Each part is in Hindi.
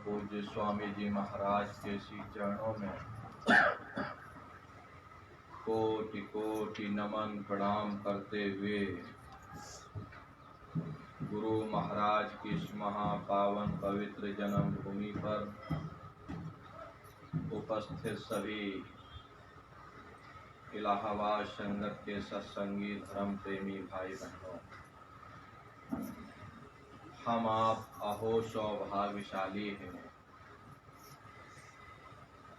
पूज्य स्वामी जी महाराज के श्री चरणों में कोटि कोटि नमन प्रणाम करते हुए गुरु महाराज की इस महापावन पवित्र जन्म भूमि पर उपस्थित सभी इलाहाबाद संगत के सत्संगी धर्म प्रेमी भाई बहनों, हम आप अहो सौभाग्यशाली हैं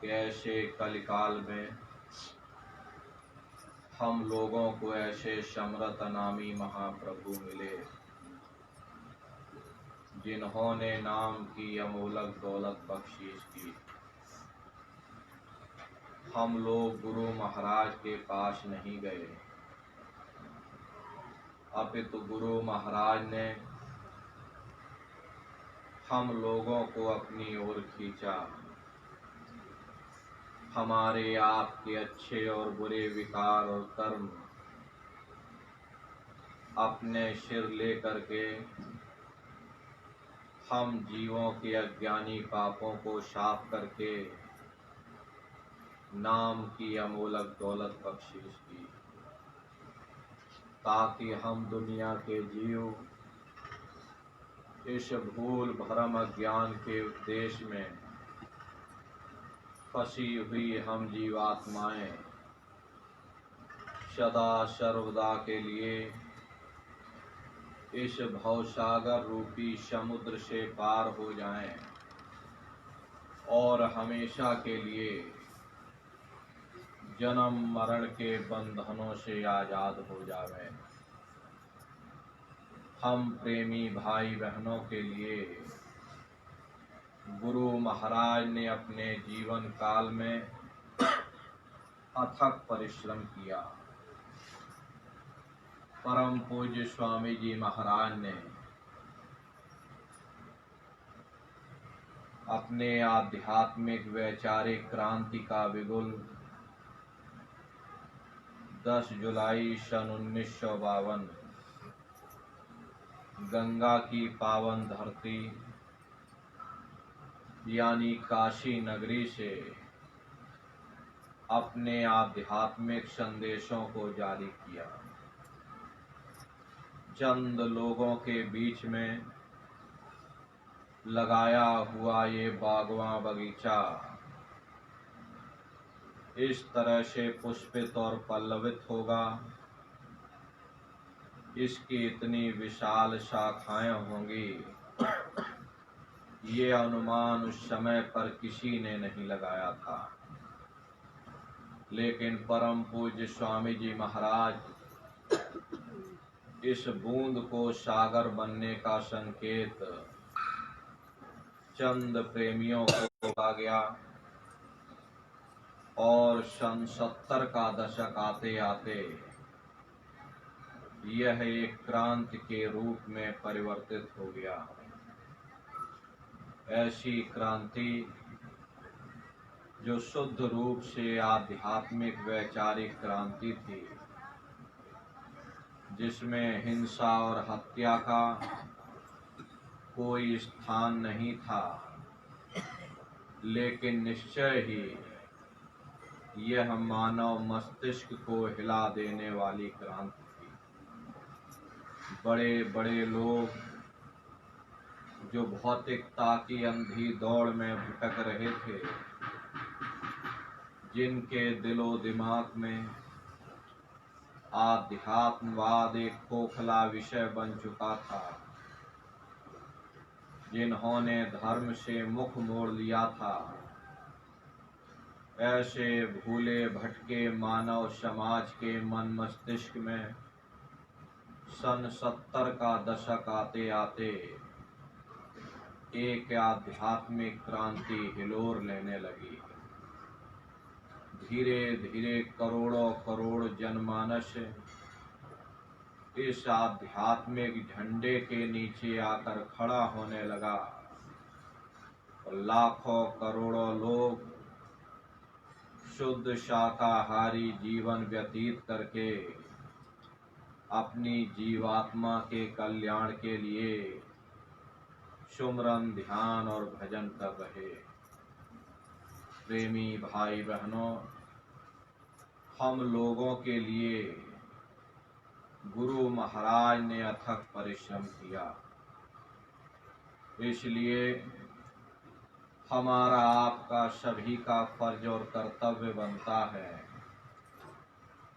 कि ऐसे कलिकाल में हम लोगों को ऐसे समरथ नामी महाप्रभु मिले जिन्होंने नाम की अमूलक दौलत बख्शीश की। हम लोग गुरु महाराज के पास नहीं गए, अपितु गुरु महाराज ने हम लोगों को अपनी ओर खींचा। हमारे आपके अच्छे और बुरे विकार और कर्म अपने सिर लेकर के हम जीवों के अज्ञानी पापों को साफ करके नाम की अमूलक दौलत बख्शीश की, ताकि हम दुनिया के जीव इस भूल भरम अज्ञान के उद्देश्य में फंसी हुई हम जीवात्माएं सदा सर्वदा के लिए इस भवसागर रूपी समुद्र से पार हो जाएं और हमेशा के लिए जन्म मरण के बंधनों से आजाद हो जावें। हम प्रेमी भाई बहनों के लिए गुरु महाराज ने अपने जीवन काल में अथक परिश्रम किया। परम पूज्य स्वामी जी महाराज ने अपने आध्यात्मिक वैचारिक क्रांति का बिगुल 10 जुलाई सन 1952 गंगा की पावन धरती यानी काशी नगरी से अपने आध्यात्मिक संदेशों को जारी किया। चंद लोगों के बीच में लगाया हुआ ये बागवां बगीचा इस तरह से पुष्पित और पल्लवित होगा, इसकी इतनी विशाल शाखाएं होंगी, ये अनुमान उस समय पर किसी ने नहीं लगाया था। लेकिन परम पूज्य स्वामी जी महाराज इस बूंद को सागर बनने का संकेत चंद प्रेमियों को आ गया और सन 70 का दशक आते आते यह एक क्रांति के रूप में परिवर्तित हो गया। ऐसी क्रांति जो शुद्ध रूप से आध्यात्मिक वैचारिक क्रांति थी, जिसमें हिंसा और हत्या का कोई स्थान नहीं था, लेकिन निश्चय ही यह मानव मस्तिष्क को हिला देने वाली क्रांति थी। बड़े बड़े लोग जो भौतिकता की अंधी दौड़ में भटक रहे थे, जिनके दिलो दिमाग में आध्यात्मवाद एक खोखला विषय बन चुका था, जिन्होंने धर्म से मुख मोड़ लिया था, ऐसे भूले भटके मानव समाज के मन मस्तिष्क में सन 70 का दशक आते आते एक आध्यात्मिक क्रांति हिलोर लेने लगी। धीरे धीरे करोड़ों करोड़ जनमानस इस आध्यात्मिक झंडे के नीचे आकर खड़ा होने लगा और लाखों करोड़ों लोग शुद्ध शाकाहारी जीवन व्यतीत करके अपनी जीवात्मा के कल्याण के लिए सुमरन ध्यान और भजन कर रहे प्रेमी भाई बहनों, हम लोगों के लिए गुरु महाराज ने अथक परिश्रम किया। इसलिए हमारा आपका सभी का फर्ज और कर्तव्य बनता है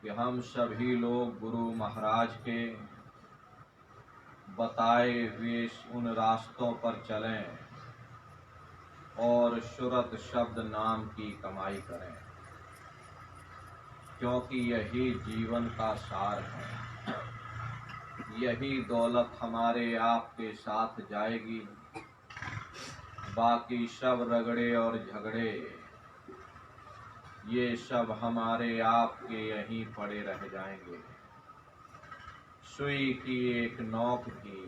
कि हम सभी लोग गुरु महाराज के बताए हुए उन रास्तों पर चलें और सुरत शब्द नाम की कमाई करें, क्योंकि यही जीवन का सार है। यही दौलत हमारे आपके साथ जाएगी, बाकी सब रगड़े और झगड़े ये सब हमारे आपके यहीं पड़े रह जाएंगे। सुई की एक नोक भी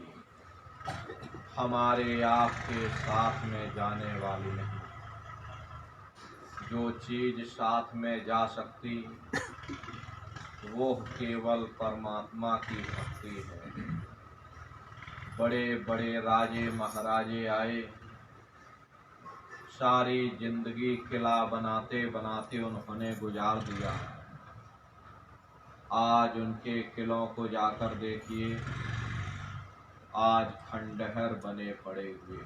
हमारे आपके साथ में जाने वाली नहीं। जो चीज साथ में जा सकती वो केवल परमात्मा की भक्ति है। बड़े बड़े राजे महाराजे आए, सारी जिंदगी किला बनाते बनाते उन्होंने गुजार दिया। आज उनके किलों को जाकर देखिए, आज खंडहर बने पड़े हुए।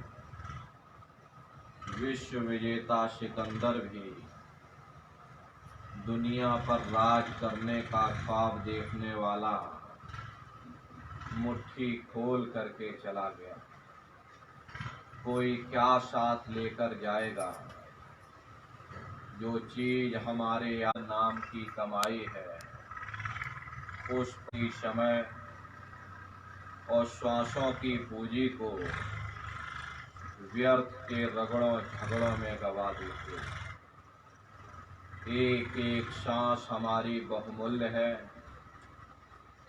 विश्व विजेता सिकंदर भी दुनिया पर राज करने का ख्वाब देखने वाला मुट्ठी खोल करके चला गया। कोई क्या साथ लेकर जाएगा? जो चीज हमारे यहाँ नाम की कमाई है, उस की समय और श्वासों की पूंजी को व्यर्थ के रगड़ों झगड़ों में गवा देते। एक एक सांस हमारी बहुमूल्य है,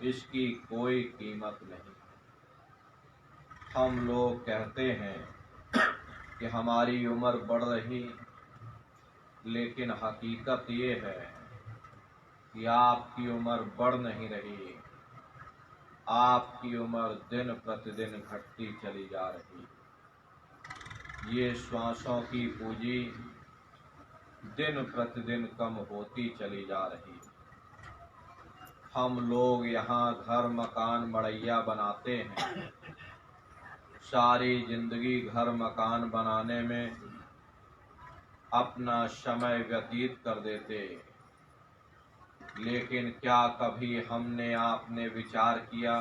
इसकी कोई कीमत नहीं। हम लोग कहते हैं कि हमारी उम्र बढ़ रही, लेकिन हकीकत ये है कि आपकी उम्र बढ़ नहीं रही, आपकी उम्र दिन प्रतिदिन घटती चली जा रही। ये श्वासों की पूंजी दिन प्रतिदिन कम होती चली जा रही। हम लोग यहाँ घर मकान मड़ैया बनाते हैं, सारी जिंदगी घर मकान बनाने में अपना समय व्यतीत कर देते, लेकिन क्या कभी हमने आपने विचार किया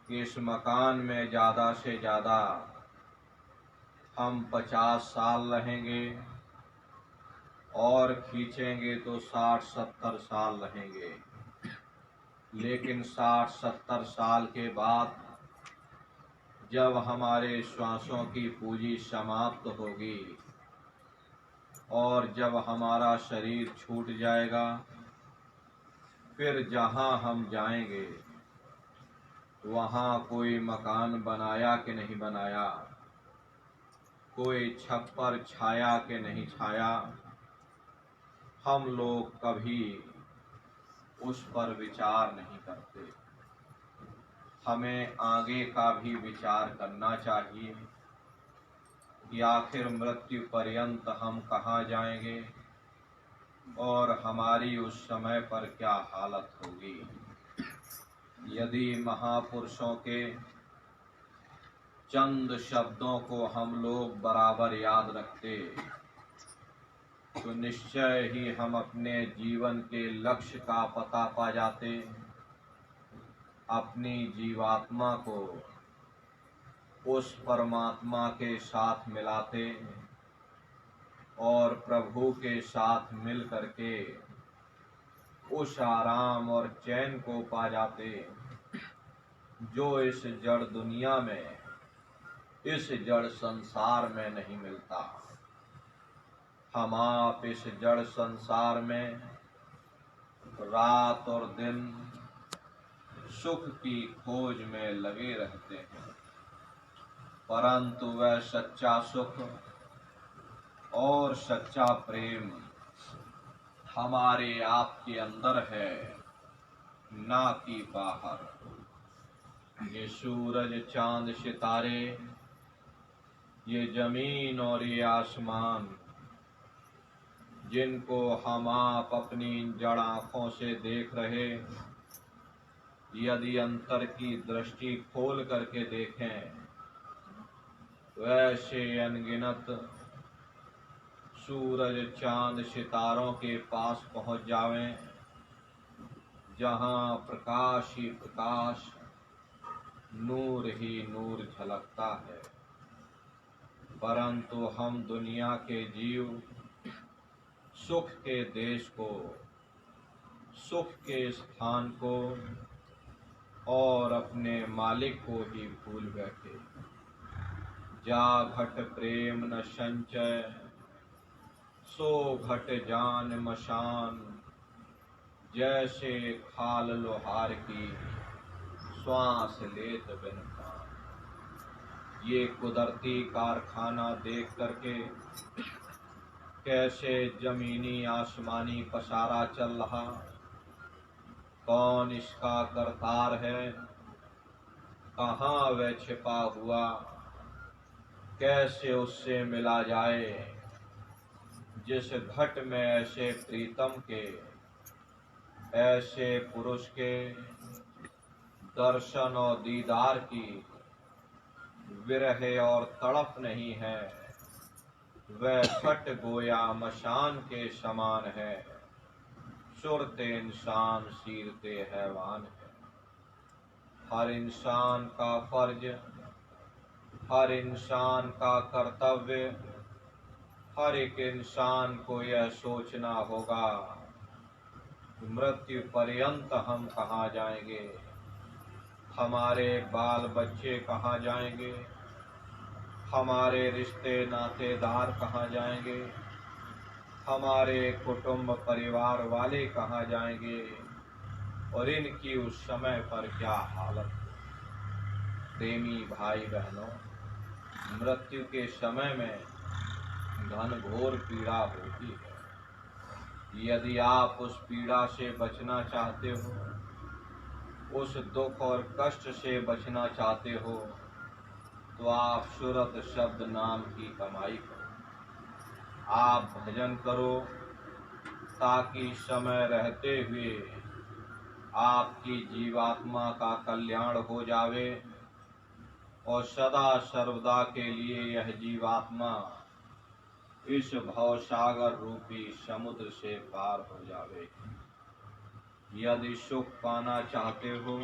कि इस मकान में ज़्यादा से ज़्यादा हम 50 साल रहेंगे और खींचेंगे तो 60-70 साल रहेंगे, लेकिन 60-70 साल के बाद जब हमारे श्वासों की पूंजी समाप्त होगी और जब हमारा शरीर छूट जाएगा, फिर जहाँ हम जाएंगे वहाँ कोई मकान बनाया कि नहीं बनाया, कोई छप्पर छाया कि नहीं छाया, हम लोग कभी उस पर विचार नहीं करते। हमें आगे का भी विचार करना चाहिए कि आखिर मृत्यु पर्यंत हम कहाँ जाएंगे और हमारी उस समय पर क्या हालत होगी। यदि महापुरुषों के चंद शब्दों को हम लोग बराबर याद रखते तो निश्चय ही हम अपने जीवन के लक्ष्य का पता पा जाते, अपनी जीवात्मा को उस परमात्मा के साथ मिलाते और प्रभु के साथ मिल करके उस आराम और चैन को पा जाते जो इस जड़ दुनिया में, इस जड़ संसार में नहीं मिलता। हम आप इस जड़ संसार में रात और दिन सुख की खोज में लगे रहते हैं, परंतु वह सच्चा सुख और सच्चा प्रेम हमारे आपके अंदर है, ना कि बाहर। ये सूरज चांद सितारे ये जमीन और ये आसमान जिनको हम आप अपनी जड़ आँखों से देख रहे, यदि अंतर की दृष्टि खोल करके देखें तो ऐसे अनगिनत सूरज चांद सितारों के पास पहुंच जावें जहां प्रकाश ही प्रकाश, नूर ही नूर झलकता है। परंतु हम दुनिया के जीव सुख के देश को, सुख के स्थान को और अपने मालिक को ही भूल बैठे। जा घट प्रेम न संचय, सो घट जान मशान, जैसे खाल लोहार की श्वास लेत बिन प्राण। ये कुदरती कारखाना देख करके कैसे जमीनी आसमानी पसारा चल रहा, कौन इसका करतार है, कहाँ वह छिपा हुआ, कैसे उससे मिला जाए जिस घट में ऐसे प्रीतम के, ऐसे पुरुष के दर्शन और दीदार की विरह और तड़प नहीं है। वह घट गोया मशान के समान है, सुरते इंसान सीरते हैवान है। हर इंसान का फर्ज, हर इंसान का कर्तव्य, हर एक इंसान को यह सोचना होगा कि मृत्यु पर्यंत हम कहाँ जाएंगे, हमारे बाल बच्चे कहाँ जाएंगे, हमारे रिश्ते नातेदार कहाँ जाएंगे, हमारे कुटुंब परिवार वाले कहाँ जाएंगे और इनकी उस समय पर क्या हालत। प्रेमी भाई बहनों, मृत्यु के समय में घनघोर पीड़ा होती है। यदि आप उस पीड़ा से बचना चाहते हो, उस दुख और कष्ट से बचना चाहते हो, तो आप सूरत शब्द नाम की कमाई करो, आप भजन करो, ताकि समय रहते हुए आपकी जीवात्मा का कल्याण हो जावे और सदा सर्वदा के लिए यह जीवात्मा इस भवसागर रूपी समुद्र से पार हो जावे। यदि सुख पाना चाहते हो,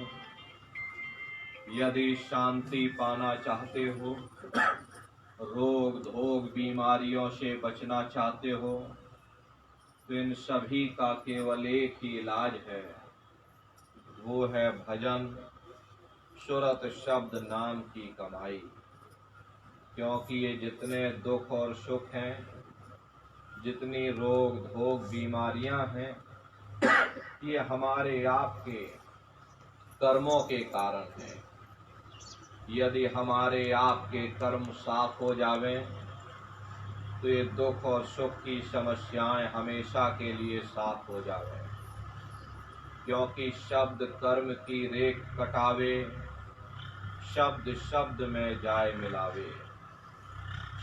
यदि शांति पाना चाहते हो, रोग धोग बीमारियों से बचना चाहते हो, तो इन सभी का केवल एक ही इलाज है, वो है भजन, सूरत शब्द नाम की कमाई। क्योंकि ये जितने दुख और सुख हैं, जितनी रोग धोग बीमारियां हैं, ये हमारे आपके कर्मों के कारण हैं। यदि हमारे आपके कर्म साफ हो जावें तो ये दुख और सुख की समस्याएं हमेशा के लिए साफ हो जावें। क्योंकि शब्द कर्म की रेख कटावे, शब्द शब्द में जाए मिलावे।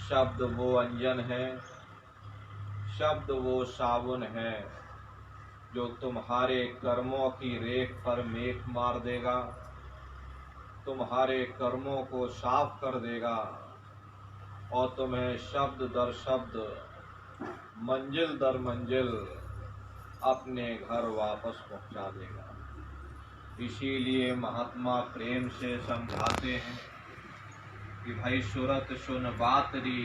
शब्द वो अंजन है, शब्द वो साबुन है जो तुम्हारे कर्मों की रेख पर मेख मार देगा, तुम्हारे कर्मों को साफ कर देगा और तुम्हें शब्द दर शब्द, मंजिल दर मंजिल अपने घर वापस पहुंचा देगा। इसीलिए महात्मा प्रेम से समझाते हैं कि भाई सूरत सुन बात री,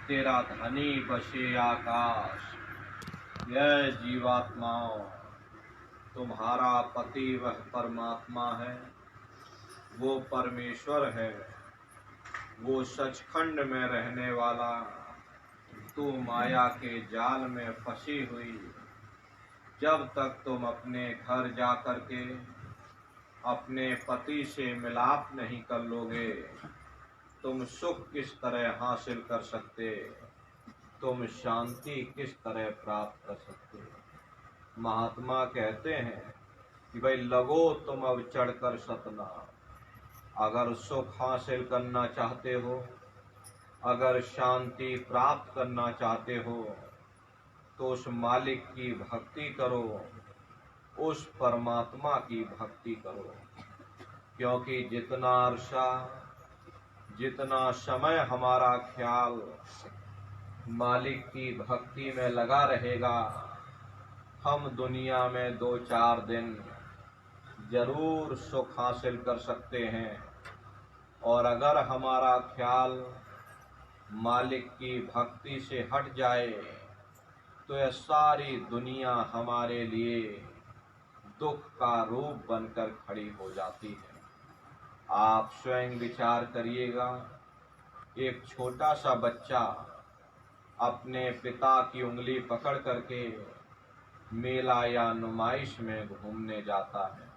तेरा धनी बसे आकाश। यह जीवात्माओं, तुम्हारा पति वह परमात्मा है, वो परमेश्वर है, वो सचखंड में रहने वाला। तू माया के जाल में फंसी हुई, जब तक तुम अपने घर जा कर के अपने पति से मिलाप नहीं कर लोगे, तुम सुख किस तरह हासिल कर सकते, तुम शांति किस तरह प्राप्त कर सकते। महात्मा कहते हैं कि भाई लगो तुम अब चढ़कर सतना। अगर सुख हासिल करना चाहते हो अगर शांति प्राप्त करना चाहते हो तो उस मालिक की भक्ति करो, उस परमात्मा की भक्ति करो। क्योंकि जितना अरसा, जितना समय हमारा ख्याल मालिक की भक्ति में लगा रहेगा, हम दुनिया में 2-4 दिन जरूर सुख हासिल कर सकते हैं। और अगर हमारा ख्याल मालिक की भक्ति से हट जाए तो यह सारी दुनिया हमारे लिए दुख का रूप बनकर खड़ी हो जाती है। आप स्वयं विचार करिएगा, एक छोटा सा बच्चा अपने पिता की उंगली पकड़ करके मेला या नुमाइश में घूमने जाता है।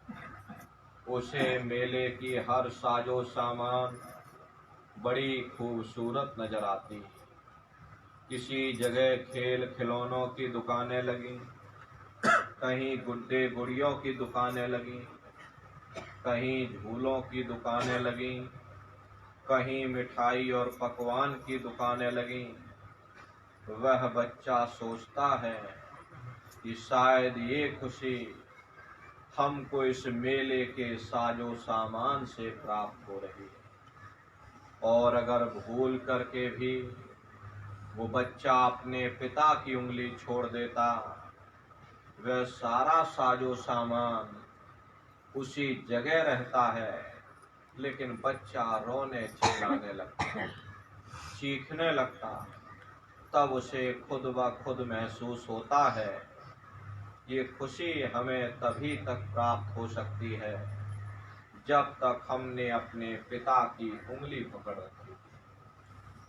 उसे मेले की हर साजो सामान बड़ी खूबसूरत नजर आती है। किसी जगह खेल खिलौनों की दुकानें लगी, कहीं गुड्डे गुड़ियों की दुकानें लगी, कहीं झूलों की दुकानें लगी, कहीं मिठाई और पकवान की दुकानें लगी। वह बच्चा सोचता है कि शायद ये खुशी हमको इस मेले के साजो सामान से प्राप्त हो रही है। और अगर भूल करके भी वो बच्चा अपने पिता की उंगली छोड़ देता, वह सारा साजो सामान उसी जगह रहता है, लेकिन बच्चा रोने चिल्लाने लगता, चीखने लगता। तब उसे खुद ब खुद महसूस होता है ये खुशी हमें तभी तक प्राप्त हो सकती है जब तक हमने अपने पिता की उंगली पकड़ रखी।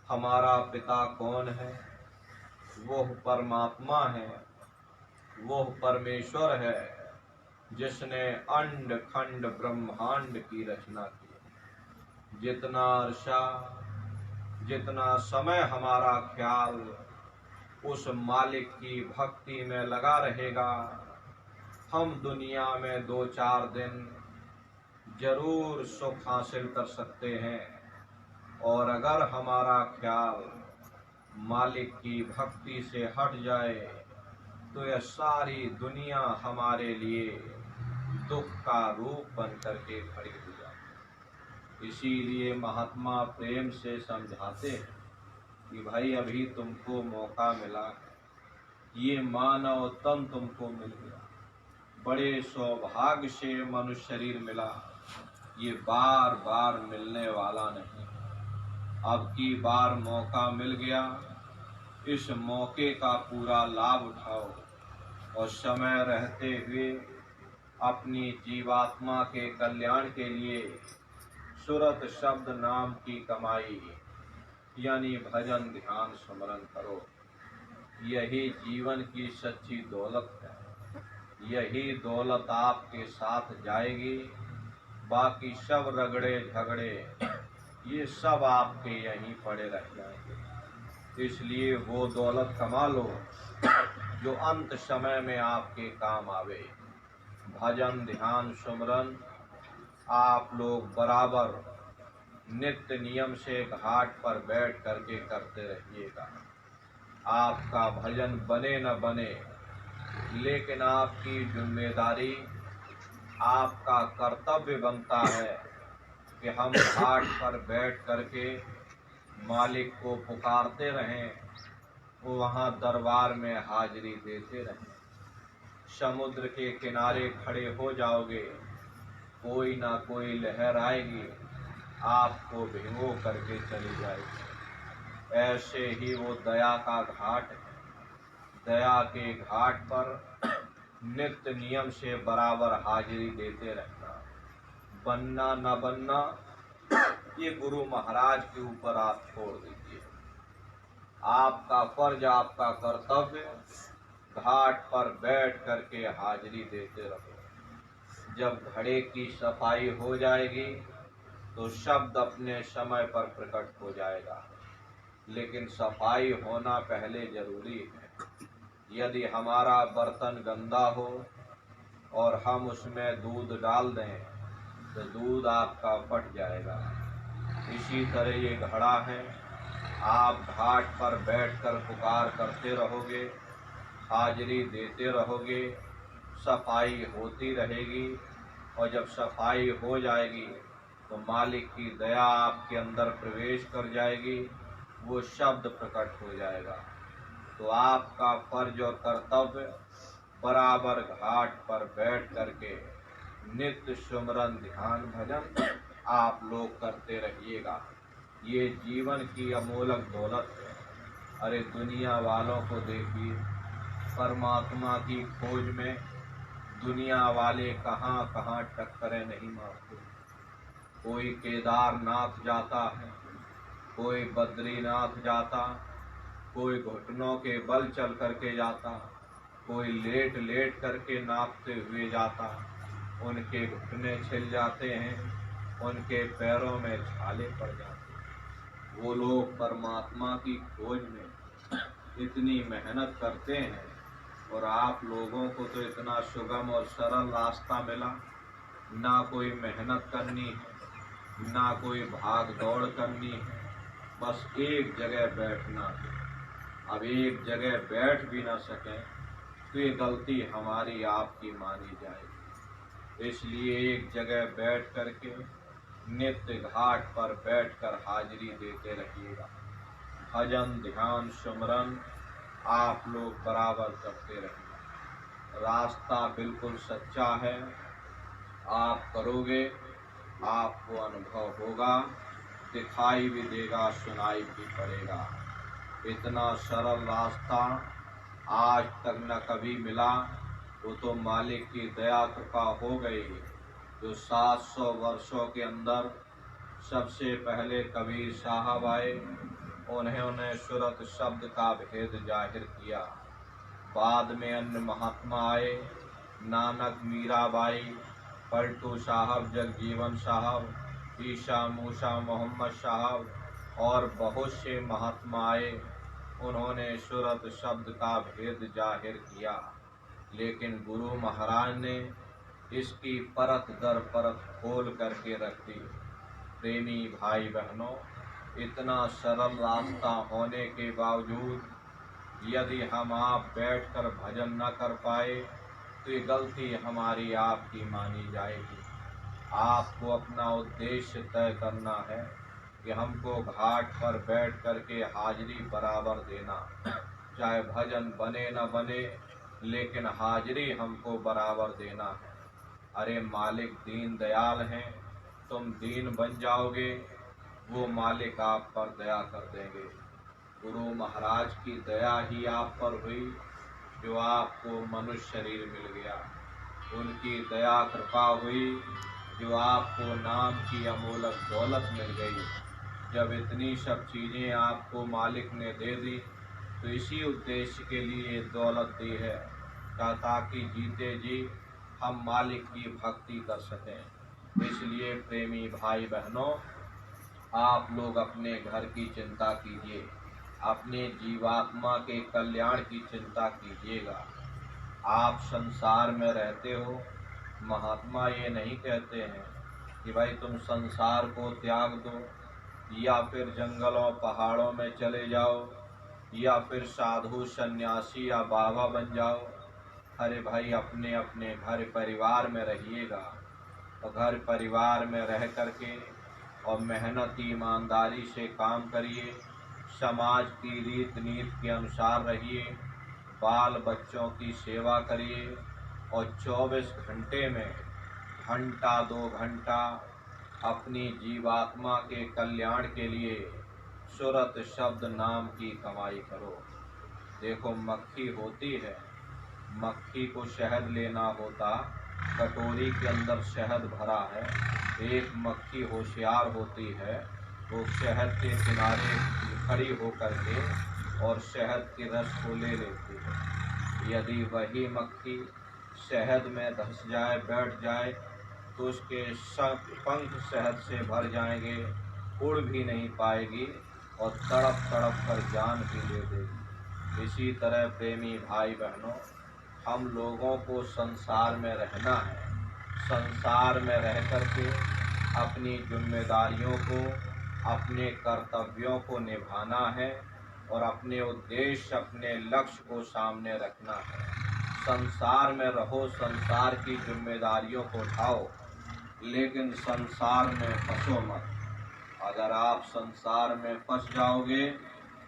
हमारा पिता कौन है? वह परमात्मा है, वह परमेश्वर है जिसने अंड खंड ब्रह्मांड की रचना की। जितना अरसा, जितना समय हमारा ख्याल उस मालिक की भक्ति में लगा रहेगा, हम दुनिया में 2-4 दिन जरूर सुख हासिल कर सकते हैं। और अगर हमारा ख्याल मालिक की भक्ति से हट जाए तो यह सारी दुनिया हमारे लिए दुख का रूप बन करके खड़ी हो जाती। इसीलिए महात्मा प्रेम से समझाते हैं कि भाई अभी तुमको मौका मिला, ये मानव तन तुमको मिल गया, बड़े सौभाग्य से मनुष्य शरीर मिला, ये बार बार मिलने वाला नहीं। अब की बार मौका मिल गया, इस मौके का पूरा लाभ उठाओ और समय रहते हुए अपनी जीवात्मा के कल्याण के लिए सुरत शब्द नाम की कमाई यानी भजन ध्यान स्मरण करो। यही जीवन की सच्ची दौलत है, यही दौलत आपके साथ जाएगी। बाकी सब रगड़े झगड़े ये सब आपके यहीं पड़े रह जाएंगे। इसलिए वो दौलत कमा लो जो अंत समय में आपके काम आवे। भजन ध्यान सुमरन आप लोग बराबर नित्य नियम से घाट पर बैठ करके करते रहिएगा। आपका भजन बने न बने, लेकिन आपकी जिम्मेदारी, आपका कर्तव्य बनता है कि हम घाट पर बैठ करके मालिक को पुकारते रहें, वो वहाँ दरबार में हाजिरी देते रहें। समुद्र के किनारे खड़े हो जाओगे, कोई ना कोई लहर आएगी, आपको भिगो करके चली जाएगी। ऐसे ही वो दया का घाट है। दया के घाट पर नित्य नियम से बराबर हाजिरी देते रहना। बनना न बनना ये गुरु महाराज के ऊपर आप छोड़ दीजिए। आपका फर्ज, आपका कर्तव्य घाट पर बैठ करके हाजिरी देते रहो। जब घड़े की सफाई हो जाएगी तो शब्द अपने समय पर प्रकट हो जाएगा, लेकिन सफाई होना पहले जरूरी है। यदि हमारा बर्तन गंदा हो और हम उसमें दूध डाल दें तो दूध आपका फट जाएगा। इसी तरह ये घड़ा है, आप घाट पर बैठकर पुकार करते रहोगे, हाजिरी देते रहोगे, सफाई होती रहेगी, और जब सफाई हो जाएगी तो मालिक की दया आपके अंदर प्रवेश कर जाएगी, वो शब्द प्रकट हो जाएगा। तो आपका फर्ज और कर्तव्य बराबर घाट पर बैठ करके नित्य सुमरन ध्यान भजन आप लोग करते रहिएगा। ये जीवन की अमोलक दौलत है। अरे दुनिया वालों को देखिए, परमात्मा की खोज में दुनिया वाले कहाँ कहाँ टक्करें नहीं मारते। कोई केदारनाथ जाता है, कोई बद्रीनाथ जाता, कोई घुटनों के बल चल करके जाता, कोई लेट लेट करके नापते हुए जाता। उनके घुटने छिल जाते हैं, उनके पैरों में छाले पड़ जाते। वो लोग परमात्मा की खोज में इतनी मेहनत करते हैं, और आप लोगों को तो इतना सुगम और सरल रास्ता मिला। ना कोई मेहनत करनी है, ना कोई भाग दौड़ करनी है, बस एक जगह बैठना है। अब एक जगह बैठ भी ना सकें तो ये गलती हमारी आपकी मानी जाएगी। इसलिए एक जगह बैठ करके नित्य घाट पर बैठकर हाजिरी देते रहिएगा। भजन ध्यान सुमरन आप लोग बराबर करते रहिए। रास्ता बिल्कुल सच्चा है, आप करोगे आपको अनुभव होगा, दिखाई भी देगा, सुनाई भी पड़ेगा। इतना सरल रास्ता आज तक न कभी मिला। वो तो मालिक की दया कृपा हो गई। जो 700 वर्षों के अंदर सबसे पहले कबीर साहब आए, उन्होंने सूरत शब्द का भेद जाहिर किया। बाद में अन्य महात्मा आए, नानक, मीराबाई, पलटू साहब, जगजीवन साहब, ईसा मूसा मोहम्मद साहब और बहुत से महात्मा आए। उन्होंने सूरत शब्द का भेद जाहिर किया, लेकिन गुरु महाराज ने इसकी परत दर परत खोल करके रख दी। प्रेमी भाई बहनों, इतना सरल रास्ता होने के बावजूद यदि हम आप बैठकर भजन न कर पाए तो ये गलती हमारी आपकी मानी जाएगी। आपको अपना उद्देश्य तय करना है कि हमको घाट पर बैठ करके हाजिरी बराबर देना, चाहे भजन बने न बने, लेकिन हाजिरी हमको बराबर देना है। अरे मालिक दीन दयाल हैं, तुम दीन बन जाओगे, वो मालिक आप पर दया कर देंगे। गुरु महाराज की दया ही आप पर हुई, जो आपको मनुष्य शरीर मिल गया। उनकी दया कृपा हुई, जो आपको नाम की अमोलक दौलत मिल गई। जब इतनी सब चीज़ें आपको मालिक ने दे दी तो इसी उद्देश्य के लिए दौलत दी है, ताकि जीते जी हम मालिक की भक्ति कर सकें। इसलिए प्रेमी भाई बहनों, आप लोग अपने घर की चिंता कीजिए, अपने जीवात्मा के कल्याण की चिंता कीजिएगा। आप संसार में रहते हो, महात्मा ये नहीं कहते हैं कि भाई तुम संसार को त्याग दो, या फिर जंगलों पहाड़ों में चले जाओ, या फिर साधु सन्यासी या बाबा बन जाओ। अरे भाई अपने अपने घर परिवार में रहिएगा, और घर परिवार में रह करके और मेहनत ईमानदारी से काम करिए, समाज की रीत नीति के अनुसार रहिए, बाल बच्चों की सेवा करिए, और 24 घंटे में घंटा 2 घंटा अपनी जीवात्मा के कल्याण के लिए सूरत शब्द नाम की कमाई करो। देखो मक्खी होती है, मक्खी को शहद लेना होता, कटोरी के अंदर शहद भरा है, एक मक्खी होशियार होती है, वो शहद के किनारे खड़ी होकर के और शहद के रस को ले लेती है। यदि वही मक्खी शहद में धंस जाए, बैठ जाए, तो उसके सब पंख शहद से भर जाएंगे, उड़ भी नहीं पाएगी और तड़प तड़प कर जान भी ले देगी। इसी तरह प्रेमी भाई बहनों, हम लोगों को संसार में रहना है। संसार में रह करके अपनी जिम्मेदारियों को, अपने कर्तव्यों को निभाना है और अपने उद्देश्य, अपने लक्ष्य को सामने रखना है। संसार में रहो, संसार की जिम्मेदारियों को उठाओ, लेकिन संसार में फंसो मत। अगर आप संसार में फंस जाओगे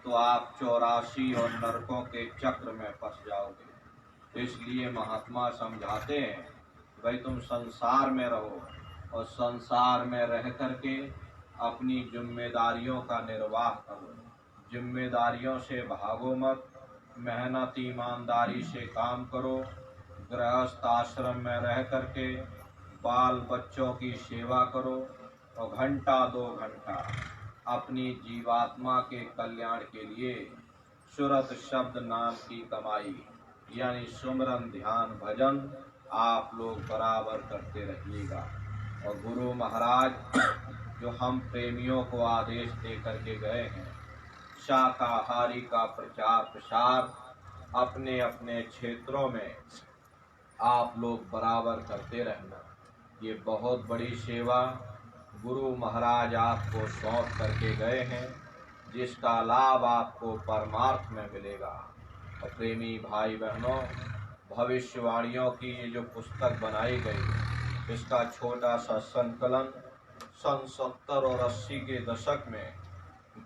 तो आप 84 और नरकों के चक्र में फंस जाओगे। इसलिए महात्मा समझाते हैं, भाई तुम संसार में रहो और संसार में रह करके अपनी जिम्मेदारियों का निर्वाह करो। जिम्मेदारियों से भागो मत, मेहनत ईमानदारी से काम करो। गृहस्थ आश्रम में रह करके बाल बच्चों की सेवा करो और घंटा 2 घंटा अपनी जीवात्मा के कल्याण के लिए सुरत शब्द नाम की कमाई यानी सुमरन, ध्यान, भजन आप लोग बराबर करते रहिएगा। और गुरु महाराज जो हम प्रेमियों को आदेश दे करके गए हैं, शाकाहारी का प्रचार प्रसार अपने अपने क्षेत्रों में आप लोग बराबर करते रहना। ये बहुत बड़ी सेवा गुरु महाराज आपको सौंप करके गए हैं, जिसका लाभ आपको परमार्थ में मिलेगा। और प्रेमी भाई बहनों, भविष्यवाणियों की ये जो पुस्तक बनाई गई, इसका छोटा सा संकलन सन 70 और 80 के दशक में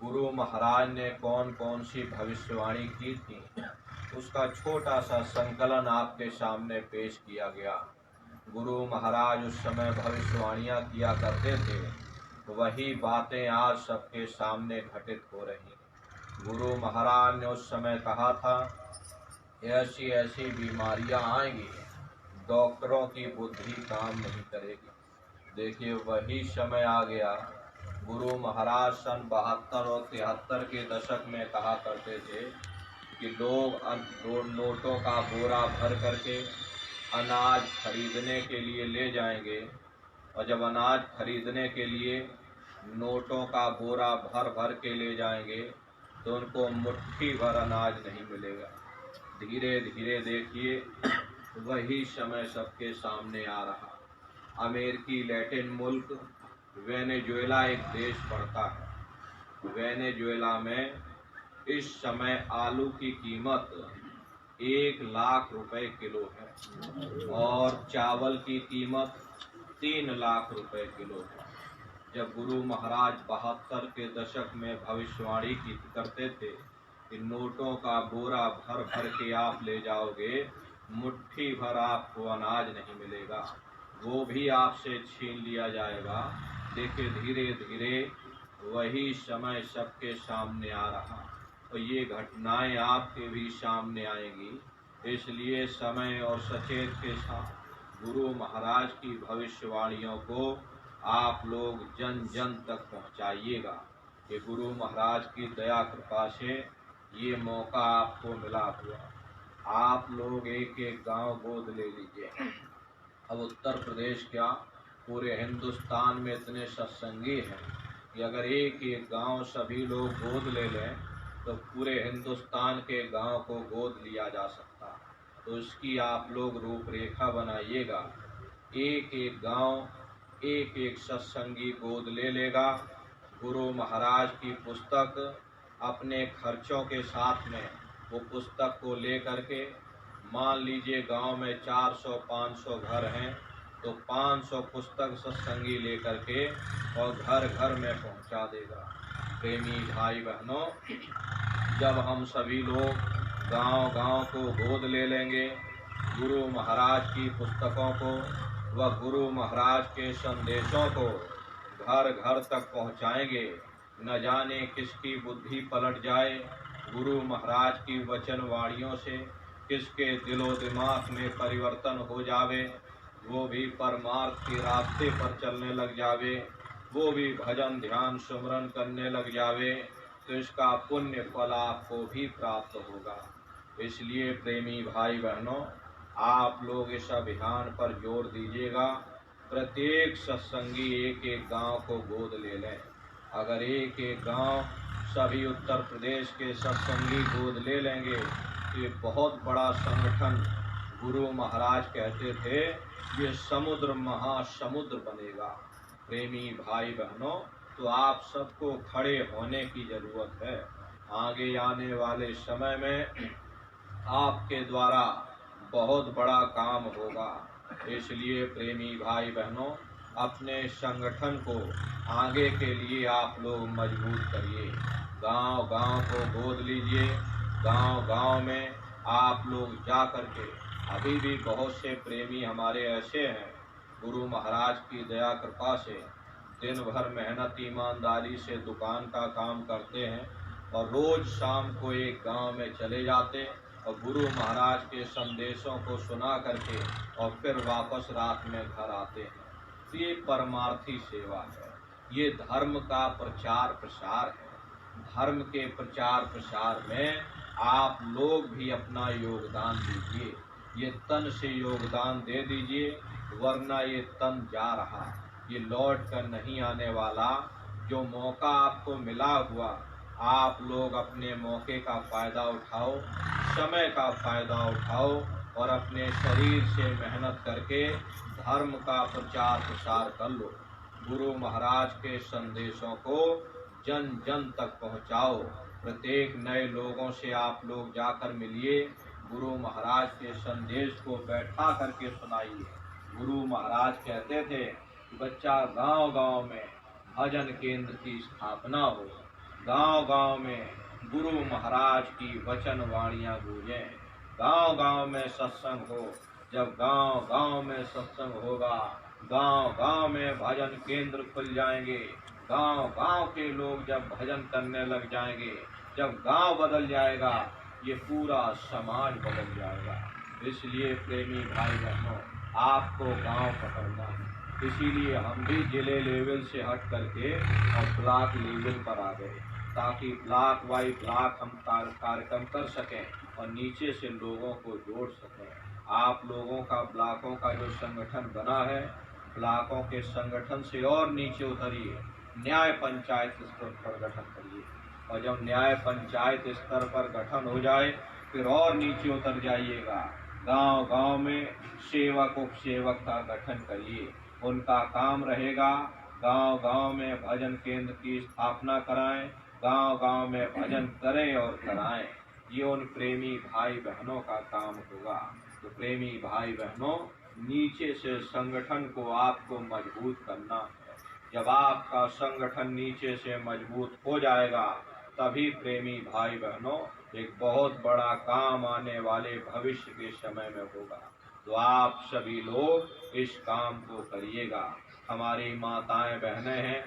गुरु महाराज ने कौन कौन सी भविष्यवाणी की थी, उसका छोटा सा संकलन आपके सामने पेश किया गया। गुरु महाराज उस समय भविष्यवाणियाँ किया करते थे, वही बातें आज सबके सामने घटित हो रही। गुरु महाराज ने उस समय कहा था, ऐसी ऐसी बीमारियां आएंगी, डॉक्टरों की बुद्धि काम नहीं करेगी। देखिए वही समय आ गया। गुरु महाराज सन 72 और 73 के दशक में कहा करते थे कि लोग नोटों का बोरा भर करके अनाज खरीदने के लिए ले जाएंगे, और जब अनाज खरीदने के लिए नोटों का बोरा भर भर के ले जाएंगे तो उनको मुट्ठी भर अनाज नहीं मिलेगा। धीरे धीरे देखिए वही समय सबके सामने आ रहा। अमेरिकी लैटिन मुल्क वेनेजुएला एक देश पड़ता है। वेनेजुएला में इस समय आलू की कीमत 1 लाख रुपए किलो है और चावल की कीमत 3 लाख रुपए किलो है। जब गुरु महाराज 72 के दशक में भविष्यवाणी की करते थे कि नोटों का बोरा भर भर के आप ले जाओगे, मुट्ठी भर आपको अनाज नहीं मिलेगा, वो भी आपसे छीन लिया जाएगा। देखिए धीरे धीरे वही समय सबके सामने आ रहा, और ये घटनाएं आपके भी सामने आएंगी। इसलिए समय और सचेत के साथ गुरु महाराज की भविष्यवाणियों को आप लोग जन जन तक पहुंचाइएगा। कि गुरु महाराज की दया कृपा से ये मौका आपको मिला हुआ। आप लोग एक एक गांव गोद ले लीजिए। अब उत्तर प्रदेश क्या, पूरे हिंदुस्तान में इतने सत्संगी हैं कि अगर एक एक गांव सभी लोग गोद ले लें तो पूरे हिंदुस्तान के गांव को गोद लिया जा सकता। तो इसकी आप लोग रूपरेखा बनाइएगा। एक एक गांव एक एक सत्संगी गोद ले लेगा। गुरु महाराज की पुस्तक अपने खर्चों के साथ में वो पुस्तक को ले करके, मान लीजिए गांव में 400-500 घर हैं तो 500 पुस्तक सत्संगी ले करके और घर घर में पहुंचा देगा। प्रेमी भाई बहनों, जब हम सभी लोग गांव गांव को गोद ले लेंगे, गुरु महाराज की पुस्तकों को व गुरु महाराज के संदेशों को घर घर तक पहुंचाएंगे, न जाने किसकी बुद्धि पलट जाए। गुरु महाराज की वचन वाणियों से किसके दिलो दिमाग में परिवर्तन हो जावे, वो भी परमार्थ के रास्ते पर चलने लग जावे, वो भी भजन ध्यान सुमरन करने लग जावे, तो इसका पुण्य फल आपको भी प्राप्त होगा। इसलिए प्रेमी भाई बहनों, आप लोग इस अभियान पर जोर दीजिएगा। प्रत्येक सत्संगी एक एक गांव को गोद ले लें। अगर एक एक गांव सभी उत्तर प्रदेश के सत्संगी गोद ले लेंगे तो ये बहुत बड़ा संगठन, गुरु महाराज कहते थे, ये समुद्र महासमुद्र बनेगा। प्रेमी भाई बहनों, तो आप सबको खड़े होने की जरूरत है। आगे आने वाले समय में आपके द्वारा बहुत बड़ा काम होगा। इसलिए प्रेमी भाई बहनों, अपने संगठन को आगे के लिए आप लोग मजबूत करिए। गांव गांव को गोद लीजिए। गांव गांव में आप लोग जा कर के, अभी भी बहुत से प्रेमी हमारे ऐसे हैं, गुरु महाराज की दया कृपा से दिन भर मेहनत ईमानदारी से दुकान का काम करते हैं और रोज शाम को एक गांव में चले जाते और गुरु महाराज के संदेशों को सुना करके और फिर वापस रात में घर आते हैं। तो ये परमार्थी सेवा है, ये धर्म का प्रचार प्रसार है। धर्म के प्रचार प्रसार में आप लोग भी अपना योगदान दीजिए। ये तन से योगदान दे दीजिए, वरना ये तन जा रहा, ये लौट कर नहीं आने वाला। जो मौका आपको मिला हुआ, आप लोग अपने मौके का फायदा उठाओ, समय का फायदा उठाओ और अपने शरीर से मेहनत करके धर्म का प्रचार प्रसार कर लो। गुरु महाराज के संदेशों को जन जन तक पहुंचाओ। प्रत्येक नए लोगों से आप लोग जाकर मिलिए, गुरु महाराज के संदेश को बैठा करके सुनाइए। गुरु महाराज कहते थे कि बच्चा, गांव गांव में भजन केंद्र की स्थापना हो, गांव गांव में गुरु महाराज की वचन वाणियां गूंजें, गांव गांव में सत्संग हो। जब गांव गांव में सत्संग होगा, गांव गांव में भजन केंद्र खुल जाएंगे, गांव गांव के लोग जब भजन करने लग जाएंगे, जब गांव बदल जाएगा, ये पूरा समाज बदल जाएगा। इसलिए प्रेमी भाई बहनों, आपको गांव पकड़ना है। इसीलिए हम भी जिले लेवल से हट करके और ब्लॉक लेवल पर आ गए, ताकि ब्लॉक बाई ब्लॉक हम कार्यक्रम कर सकें और नीचे से लोगों को जोड़ सकें। आप लोगों का ब्लॉकों का जो संगठन बना है, ब्लॉकों के संगठन से और नीचे उतरिए, न्याय पंचायत स्तर पर गठन करिए और जब न्याय पंचायत स्तर पर गठन हो जाए, फिर और नीचे उतर जाइएगा। गांव गांव में सेवक उपसेवक का गठन करिए। उनका काम रहेगा गांव गांव में भजन केंद्र की स्थापना कराएं, गांव गांव में भजन करें और कराएं। ये उन प्रेमी भाई बहनों का काम होगा। तो प्रेमी भाई बहनों, नीचे से संगठन को आपको मजबूत करना है। जब आपका संगठन नीचे से मजबूत हो जाएगा, तभी प्रेमी भाई बहनों एक बहुत बड़ा काम आने वाले भविष्य के समय में होगा। तो आप सभी लोग इस काम को करिएगा। हमारी माताएं बहनें हैं,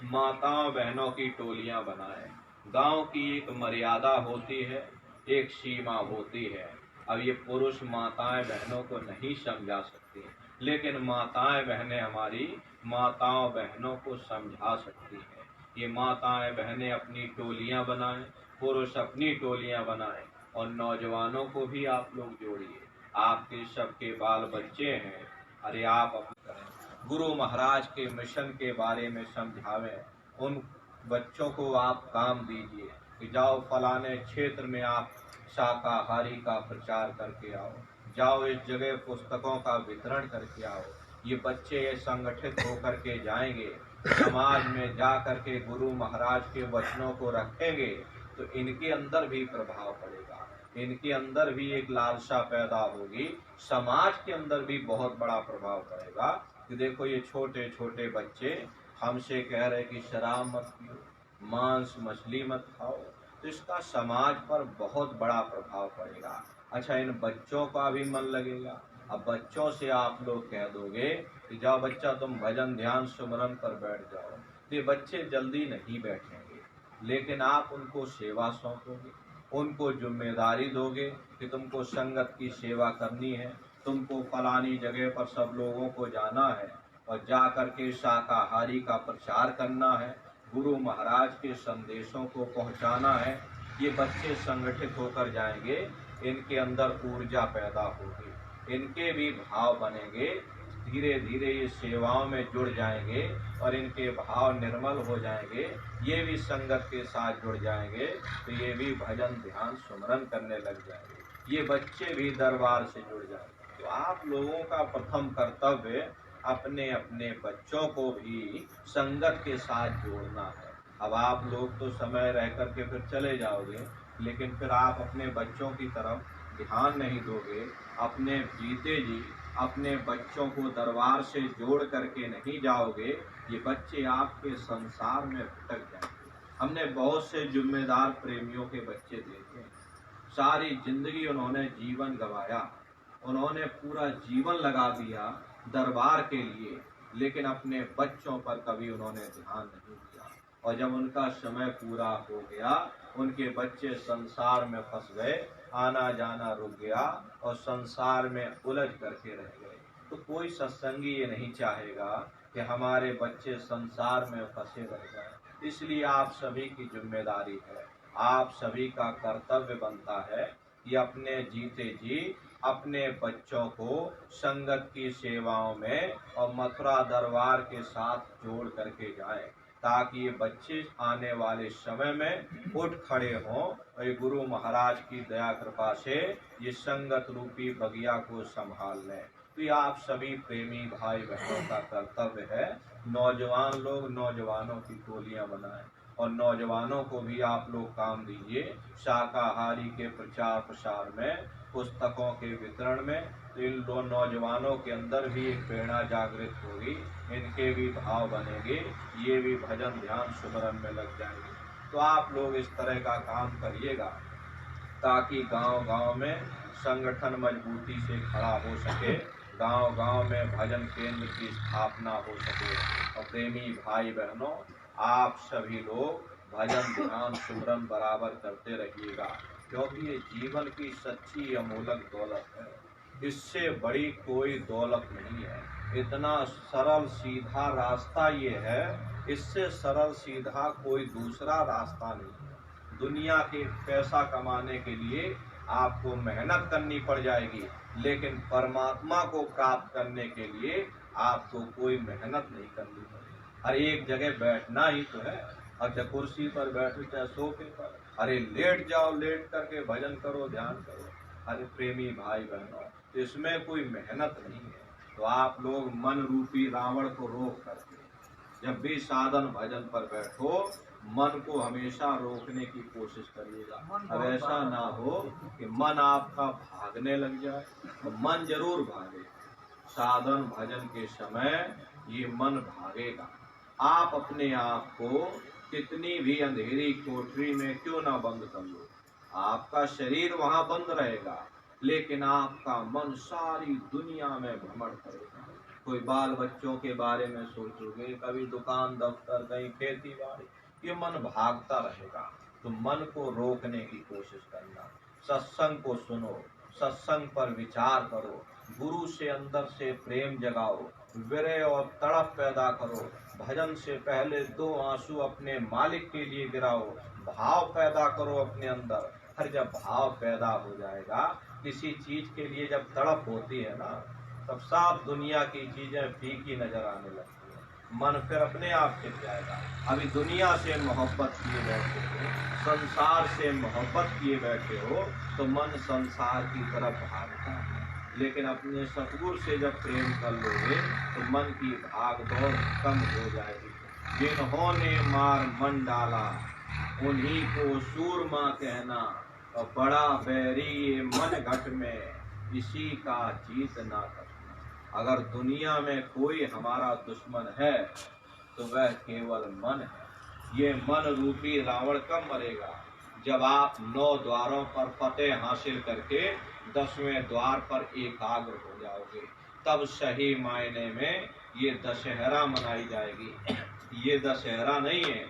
माताओं बहनों की टोलियां बनाएं। गांव की एक मर्यादा होती है, एक सीमा होती है। अब ये पुरुष माताएं बहनों को नहीं समझा सकती, लेकिन माताएं बहनें हमारी माताओं बहनों को समझा सकती हैं। ये माताएं बहनें अपनी टोलियां बनाएं, पुरुष अपनी टोलियां बनाएं और नौजवानों को भी आप लोग जोड़िए। आपके सबके बाल बच्चे हैं, अरे आप अपने करें, गुरु महाराज के मिशन के बारे में समझावें। उन बच्चों को आप काम दीजिए कि जाओ फलाने क्षेत्र में आप शाकाहारी का प्रचार करके आओ, जाओ इस जगह पुस्तकों का वितरण करके आओ। ये बच्चे ये संगठित होकर के जाएंगे, समाज में जा कर के गुरु महाराज के वचनों को रखेंगे, तो इनके अंदर भी प्रभाव पड़ेगा, इनके अंदर भी एक लालसा पैदा होगी, समाज के अंदर भी बहुत बड़ा प्रभाव पड़ेगा कि देखो ये छोटे छोटे बच्चे हमसे कह रहे कि शराब मत पियो, मांस मछली मत खाओ, तो इसका समाज पर बहुत बड़ा प्रभाव पड़ेगा। अच्छा, इन बच्चों का भी मन लगेगा। अब बच्चों से आप लोग कह दोगे कि जाओ बच्चा तुम भजन ध्यान सुमरन पर बैठ जाओ, तो ये बच्चे जल्दी नहीं बैठेंगे। लेकिन आप उनको सेवा सौंपोगे, उनको जिम्मेदारी दोगे कि तुमको संगत की सेवा करनी है, तुमको फलानी जगह पर सब लोगों को जाना है और जा कर के शाकाहारी का प्रचार करना है, गुरु महाराज के संदेशों को पहुंचाना है। ये बच्चे संगठित होकर जाएंगे, इनके अंदर ऊर्जा पैदा होगी, इनके भी भाव बनेंगे, धीरे धीरे ये सेवाओं में जुड़ जाएंगे और इनके भाव निर्मल हो जाएंगे, ये भी संगत के साथ जुड़ जाएंगे, तो ये भी भजन ध्यान सुमरन करने लग जाएंगे, ये बच्चे भी दरबार से जुड़ जाएंगे। तो आप लोगों का प्रथम कर्तव्य अपने अपने बच्चों को भी संगत के साथ जोड़ना है। अब आप लोग तो समय रह करके फिर चले जाओगे, लेकिन फिर आप अपने बच्चों की तरफ ध्यान नहीं दोगे, अपने जीते जी अपने बच्चों को दरबार से जोड़ करके नहीं जाओगे, ये बच्चे आपके संसार में भटक जाएंगे। हमने बहुत से जिम्मेदार प्रेमियों के बच्चे देखे, सारी जिंदगी उन्होंने जीवन गंवाया, उन्होंने पूरा जीवन लगा दिया दरबार के लिए, लेकिन अपने बच्चों पर कभी उन्होंने ध्यान नहीं दिया। और जब उनका समय पूरा हो गया, उनके बच्चे संसार में फंस गए, आना जाना रुक गया और संसार में उलझ करके रह गए। तो कोई सत्संगी ये नहीं चाहेगा कि हमारे बच्चे संसार में फंसे रह जाए। इसलिए आप सभी की जिम्मेदारी है, आप सभी का कर्तव्य बनता है कि अपने जीते जी अपने बच्चों को संगत की सेवाओं में और मथुरा दरबार के साथ जोड़ करके जाएं, ताकि ये बच्चे आने वाले समय में उठ खड़े हों और ये गुरु महाराज की दया कृपा से ये संगत रूपी बगिया को संभाल लें। तो ये आप सभी प्रेमी भाई बहनों का कर्तव्य है। नौजवान लोग नौजवानों की टोलियां बनाएं और नौजवानों को भी आप लोग काम दीजिए शाकाहारी के प्रचार प्रसार में, पुस्तकों के वितरण में। तो इन दो नौजवानों के अंदर भी एक प्रेरणा जागृत होगी, इनके भी भाव बनेंगे, ये भी भजन ध्यान सुमरन में लग जाएंगे। तो आप लोग इस तरह का काम करिएगा ताकि गांव-गांव में संगठन मजबूती से खड़ा हो सके, गांव-गांव में भजन केंद्र की स्थापना हो सके। और प्रेमी भाई बहनों, आप सभी लोग भजन ध्यान सुमरन बराबर करते रहिएगा, क्योंकि ये जीवन की सच्ची अमूलक दौलत है। इससे बड़ी कोई दौलत नहीं है। इतना सरल सीधा रास्ता ये है, इससे सरल सीधा कोई दूसरा रास्ता नहीं है। दुनिया के पैसा कमाने के लिए आपको मेहनत करनी पड़ जाएगी, लेकिन परमात्मा को प्राप्त करने के लिए आपको कोई मेहनत नहीं करनी पड़ेगी। हर एक जगह बैठना ही तो है, अच्छा कुर्सी पर बैठो चाहे सोफे पर, अरे लेट जाओ, लेट करके भजन करो, ध्यान करो। अरे प्रेमी भाई बहनों, इसमें कोई मेहनत नहीं है। तो आप लोग मन रूपी रावण को रोक करके जब भी साधन भजन पर बैठो, मन को हमेशा रोकने की कोशिश करिएगा। अब ऐसा ना हो कि मन आपका भागने लग जाए, तो मन जरूर भागे। साधन भजन के समय ये मन भागेगा। आप अपने आप को कितनी भी अंधेरी कोठरी में क्यों ना बंद कर लो, आपका शरीर वहां बंद रहेगा, लेकिन आपका मन सारी दुनिया में भ्रमण करेगा। कोई बाल बच्चों के बारे में सोचोगे, कभी दुकान दफ्तर, कहीं खेती बाड़ी, ये मन भागता रहेगा। तो मन को रोकने की कोशिश करना, सत्संग को सुनो, सत्संग पर विचार करो, गुरु से अंदर से प्रेम जगाओ, विरह और तड़प पैदा करो। भजन से पहले 2 आंसू अपने मालिक के लिए गिराओ, भाव पैदा करो अपने अंदर। हर जब भाव पैदा हो जाएगा, किसी चीज के लिए जब तड़प होती है ना, तब साफ दुनिया की चीजें फीकी नजर आने लगती है, मन फिर अपने आप खिल जाएगा। अभी दुनिया से मोहब्बत किए बैठे हो, संसार से मोहब्बत किए बैठे हो, तो मन संसार की तरफ भागता है। लेकिन अपने सतगुरु से जब प्रेम कर लोगे, तो मन की भाग दौड़ कम हो जाएगी। जिन्होंने मार मन डाला, उन्हीं को सूरमा कहना, और बड़ा बैरी ये मन घट में, इसी का जीत ना करना। अगर दुनिया में कोई हमारा दुश्मन है, तो वह केवल मन है। ये मन रूपी रावण कब मरेगा? जब आप 9 द्वारों पर फतेह हासिल करके 10वें द्वार पर एकाग्र हो जाओगे, तब सही मायने में ये दशहरा मनाई जाएगी। ये दशहरा नहीं है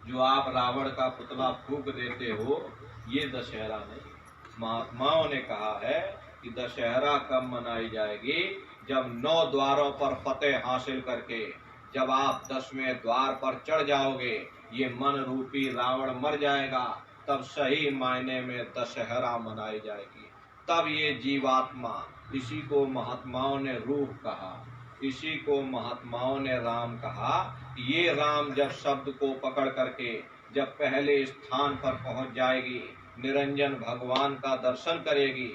जो आप रावण का पुतला फूंक देते हो, ये दशहरा नहीं। महात्माओं ने कहा है कि दशहरा कब मनाई जाएगी? जब 9 द्वारों पर फतेह हासिल करके जब आप 10वें द्वार पर चढ़ जाओगे, ये मन रूपी रावण मर जाएगा, तब सही मायने में दशहरा मनाई जाएगी। तब ये जीवात्मा, इसी को महात्माओं ने रूह कहा, इसी को महात्माओं ने राम कहा। ये राम जब शब्द को पकड़ करके जब पहले स्थान पर पहुंच जाएगी, निरंजन भगवान का दर्शन करेगी,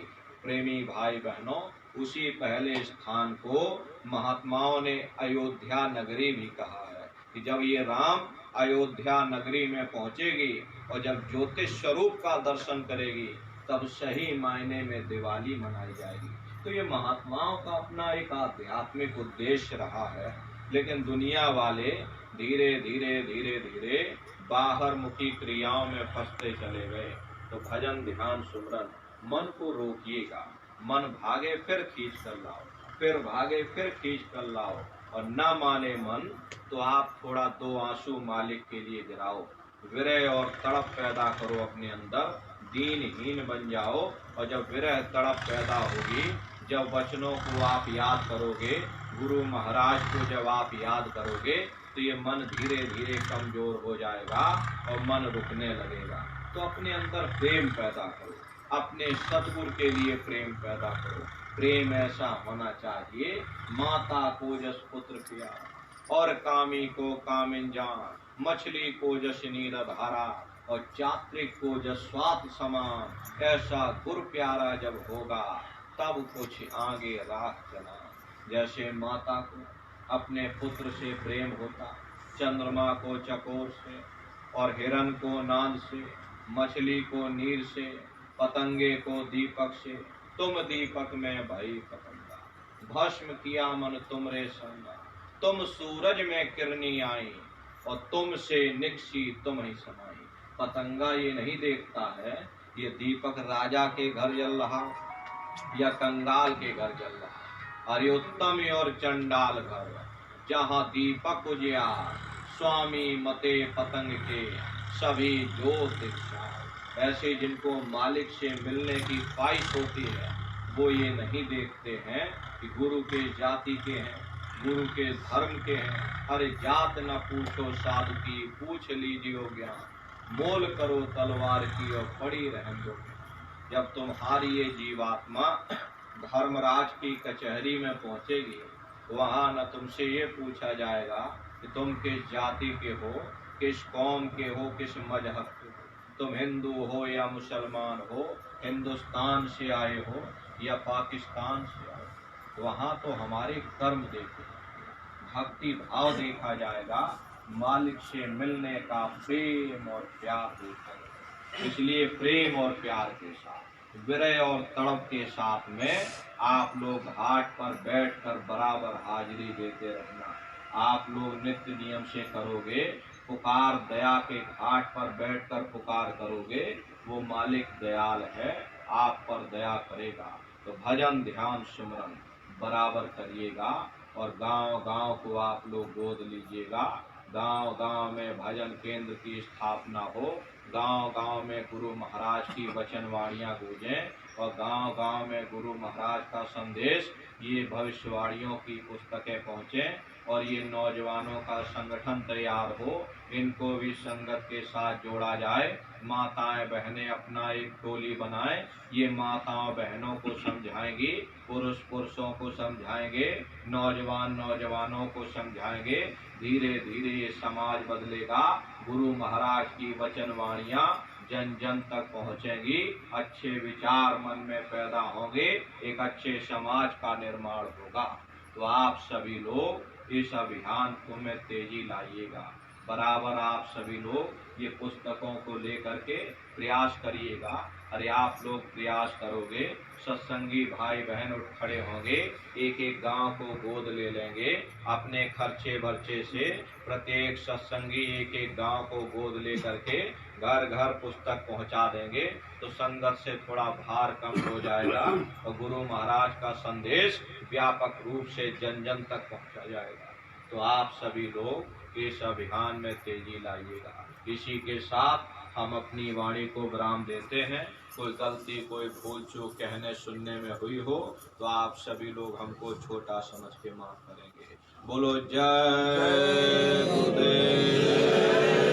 प्रेमी भाई बहनों, उसी पहले स्थान को महात्माओं ने अयोध्या नगरी भी कहा है कि जब ये राम अयोध्या नगरी में पहुंचेगी और जब ज्योतिष स्वरूप का दर्शन करेगी तब सही मायने में दिवाली मनाई जाएगी। तो ये महात्माओं का अपना एक आध्यात्मिक उद्देश्य रहा है, लेकिन दुनिया वाले धीरे धीरे धीरे धीरे बाहर मुखी क्रियाओं में फंसते चले गए। तो भजन ध्यान सुमरन मन को रोकिएगा, मन भागे फिर खींच कर लाओ, फिर भागे फिर खींच कर लाओ, और न माने मन तो आप थोड़ा दो आंसू मालिक के लिए गिराओ, विरह और तड़प पैदा करो अपने अंदर, दीनहीन बन जाओ। और जब विरह तड़प पैदा होगी, जब वचनों को आप याद करोगे, गुरु महाराज को जब आप याद करोगे, तो ये मन धीरे धीरे कमजोर हो जाएगा और मन रुकने लगेगा। तो अपने अंदर प्रेम पैदा करो, अपने सतगुरु के लिए प्रेम पैदा करो। प्रेम ऐसा होना चाहिए, माता को जस पुत्र प्यारा, और कामी को कामिन जान, मछली को जस नीर धारा, और चात्रिक को जस स्वात समान। ऐसा गुरु प्यारा जब होगा, तब कुछ आगे राह चला। जैसे माता को अपने पुत्र से प्रेम होता, चंद्रमा को चकोर से, और हिरण को नाद से, मछली को नीर से, पतंगे को दीपक से। तुम दीपक में भई पतंगा, भस्म किया मन तुमरे संगा। तुम सूरज में किरनी आई, और तुमसे निकसी तुम ही समाई। पतंगा ये नहीं देखता है ये दीपक राजा के घर जल रहा या कंगाल के घर जल रहा। अरे उत्तम और चंडाल घर, जहाँ दीपक उजियार, स्वामी मते पतंग के, सभी ज्योत इच्छा। ऐसे जिनको मालिक से मिलने की ख्वाहिश होती है, वो ये नहीं देखते हैं कि गुरु के जाति के हैं, गुरु के धर्म के हैं। अरे जात न पूछो साधु की, पूछ लीजिए ज्ञान, मोल करो तलवार की और पड़ी रहने। जब तुम्हारी ये जीवात्मा धर्मराज की कचहरी में पहुंचेगी, वहां न तुमसे ये पूछा जाएगा कि तुम किस जाति के हो, किस कौम के हो, किस मजहब के हो, तुम हिंदू हो या मुसलमान हो, हिंदुस्तान से आए हो या पाकिस्तान से आए हो। वहां तो हमारे कर्म देखे, भक्ति भाव देखा जाएगा, मालिक से मिलने का प्रेम और प्यार देखा जाएगा। इसलिए प्रेम और प्यार के साथ, विरह और तड़प के साथ में आप लोग घाट पर बैठकर बराबर हाजिरी देते रहना। आप लोग नित्य नियम से करोगे, पुकार दया के घाट पर बैठकर पुकार करोगे, वो मालिक दयाल है, आप पर दया करेगा। तो भजन ध्यान सिमरन बराबर करिएगा, और गांव-गांव को आप लोग गोद लीजिएगा। गांव-गांव में भजन केंद्र की स्थापना हो, गांव-गांव में गुरु महाराज की वचनवाणियां गूंजें, और गांव-गांव में गुरु महाराज का संदेश, ये भविष्यवाणियों की पुस्तकें पहुँचें, और ये नौजवानों का संगठन तैयार हो, इनको भी संगत के साथ जोड़ा जाए। माताएं बहनें अपना एक टोली बनाएं, ये माताओं बहनों को समझाएंगी, पुरुष पुरुषों को समझाएंगे, नौजवान नौजवानों को समझाएंगे। धीरे धीरे ये समाज बदलेगा, गुरु महाराज की वचनवाणियां जन जन तक पहुंचेंगी, अच्छे विचार मन में पैदा होंगे, एक अच्छे समाज का निर्माण होगा। तो आप सभी लोग इस अभियान को में तेजी लाइएगा। बराबर आप सभी लोग ये पुस्तकों को लेकर के प्रयास करिएगा। अरे आप लोग प्रयास करोगे, सत्संगी भाई बहन उठ खड़े होंगे, एक एक गांव को गोद ले लेंगे, अपने खर्चे बर्चे से प्रत्येक सत्संगी एक एक गांव को गोद ले करके घर घर पुस्तक पहुंचा देंगे, तो संगत से थोड़ा भार कम हो जाएगा, और गुरु महाराज का संदेश व्यापक रूप से जन जन तक पहुंचा जाएगा। तो आप सभी लोग इस अभियान में तेजी लाइएगा। इसी के साथ हम अपनी वाणी को विराम देते हैं। कोई गलती कोई भूल चूक कहने सुनने में हुई हो तो आप सभी लोग हमको छोटा समझ के माफ करेंगे। बोलो जय गुरुदेव।